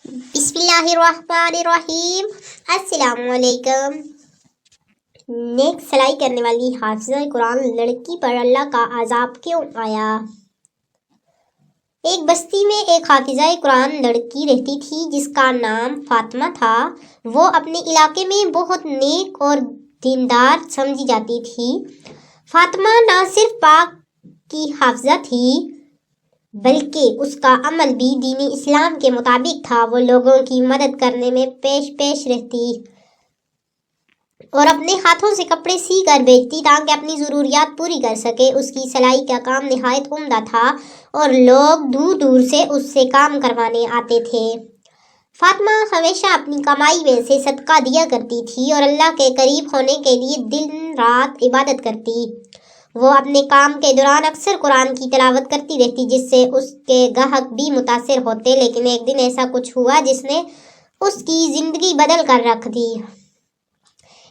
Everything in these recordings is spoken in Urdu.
بسم اللہ الرحمن الرحیم۔ السلام علیکم۔ نیک سلائی کرنے والی حافظہ قرآن لڑکی پر اللہ کا عذاب کیوں آیا؟ ایک بستی میں ایک حافظہ قرآن لڑکی رہتی تھی جس کا نام فاطمہ تھا۔ وہ اپنے علاقے میں بہت نیک اور دیندار سمجھی جاتی تھی۔ فاطمہ نہ صرف پاک کی حافظہ تھی بلکہ اس کا عمل بھی دین اسلام کے مطابق تھا۔ وہ لوگوں کی مدد کرنے میں پیش رہتی اور اپنے ہاتھوں سے کپڑے سی کر بیچتی تاکہ اپنی ضروریات پوری کر سکے۔ اس کی سلائی کا کام نہایت عمدہ تھا اور لوگ دور دور سے اس سے کام کروانے آتے تھے۔ فاطمہ ہمیشہ اپنی کمائی میں سے صدقہ دیا کرتی تھی اور اللہ کے قریب ہونے کے لیے دن رات عبادت کرتی۔ وہ اپنے کام کے دوران اکثر قرآن کی تلاوت کرتی رہتی جس سے اس کے گاہک بھی متاثر ہوتے، لیکن ایک دن ایسا کچھ ہوا جس نے اس کی زندگی بدل کر رکھ دی۔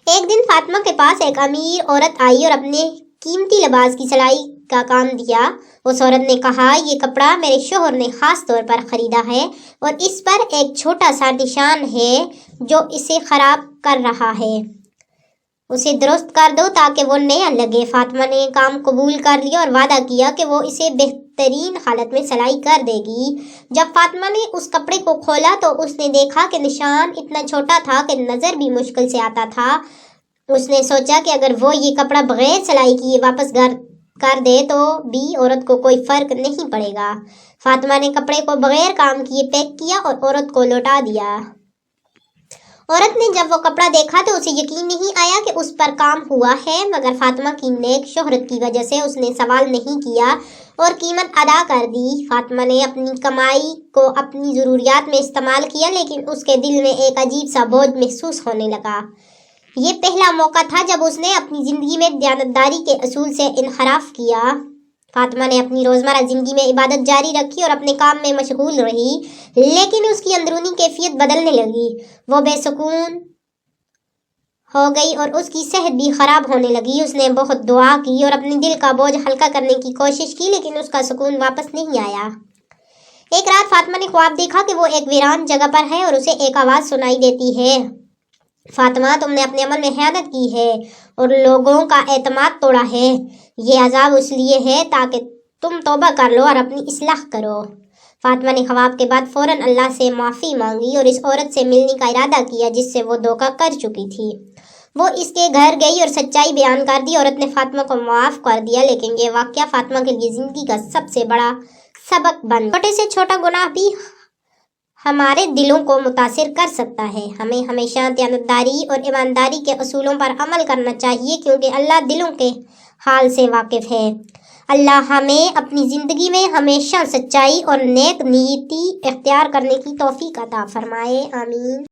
ایک دن فاطمہ کے پاس ایک امیر عورت آئی اور اپنے قیمتی لباس کی سلائی کا کام دیا۔ اس عورت نے کہا، یہ کپڑا میرے شوہر نے خاص طور پر خریدا ہے اور اس پر ایک چھوٹا سا نشان ہے جو اسے خراب کر رہا ہے، اسے درست کر دو تاکہ وہ نیا لگے۔ فاطمہ نے کام قبول کر لیا اور وعدہ کیا کہ وہ اسے بہترین حالت میں سلائی کر دے گی۔ جب فاطمہ نے اس کپڑے کو کھولا تو اس نے دیکھا کہ نشان اتنا چھوٹا تھا کہ نظر بھی مشکل سے آتا تھا۔ اس نے سوچا کہ اگر وہ یہ کپڑا بغیر سلائی کیے واپس کر دے تو بھی عورت کو کوئی فرق نہیں پڑے گا۔ فاطمہ نے کپڑے کو بغیر کام کیے پیک کیا اور عورت کو لوٹا دیا۔ عورت نے جب وہ کپڑا دیکھا تو اسے یقین نہیں آیا کہ اس پر کام ہوا ہے، مگر فاطمہ کی نیک شہرت کی وجہ سے اس نے سوال نہیں کیا اور قیمت ادا کر دی۔ فاطمہ نے اپنی کمائی کو اپنی ضروریات میں استعمال کیا، لیکن اس کے دل میں ایک عجیب سا بوجھ محسوس ہونے لگا۔ یہ پہلا موقع تھا جب اس نے اپنی زندگی میں دیانتداری کے اصول سے انحراف کیا۔ فاطمہ نے اپنی روزمرہ زندگی میں عبادت جاری رکھی اور اپنے کام میں مشغول رہی، لیکن اس کی اندرونی کیفیت بدلنے لگی۔ وہ بے سکون ہو گئی اور اس کی صحت بھی خراب ہونے لگی۔ اس نے بہت دعا کی اور اپنے دل کا بوجھ ہلکا کرنے کی کوشش کی، لیکن اس کا سکون واپس نہیں آیا۔ ایک رات فاطمہ نے خواب دیکھا کہ وہ ایک ویران جگہ پر ہے اور اسے ایک آواز سنائی دیتی ہے، فاطمہ تم نے اپنے عمل میں خیانت کی ہے اور لوگوں کا اعتماد توڑا ہے۔ یہ عذاب اس لیے ہے تاکہ تم توبہ کر لو اور اپنی اصلاح کرو۔ فاطمہ نے خواب کے بعد فوراً اللہ سے معافی مانگی اور اس عورت سے ملنے کا ارادہ کیا جس سے وہ دھوکہ کر چکی تھی۔ وہ اس کے گھر گئی اور سچائی بیان کر دی۔ عورت نے فاطمہ کو معاف کر دیا، لیکن یہ واقعہ فاطمہ کے لیے زندگی کا سب سے بڑا سبق بن گیا۔ چھوٹے سے چھوٹا گناہ بھی ہمارے دلوں کو متاثر کر سکتا ہے۔ ہمیں ہمیشہ دیانتداری اور ایمانداری کے اصولوں پر عمل کرنا چاہیے کیونکہ اللہ دلوں کے حال سے واقف ہے۔ اللہ ہمیں اپنی زندگی میں ہمیشہ سچائی اور نیک نیتی اختیار کرنے کی توفیق عطا فرمائے، آمین۔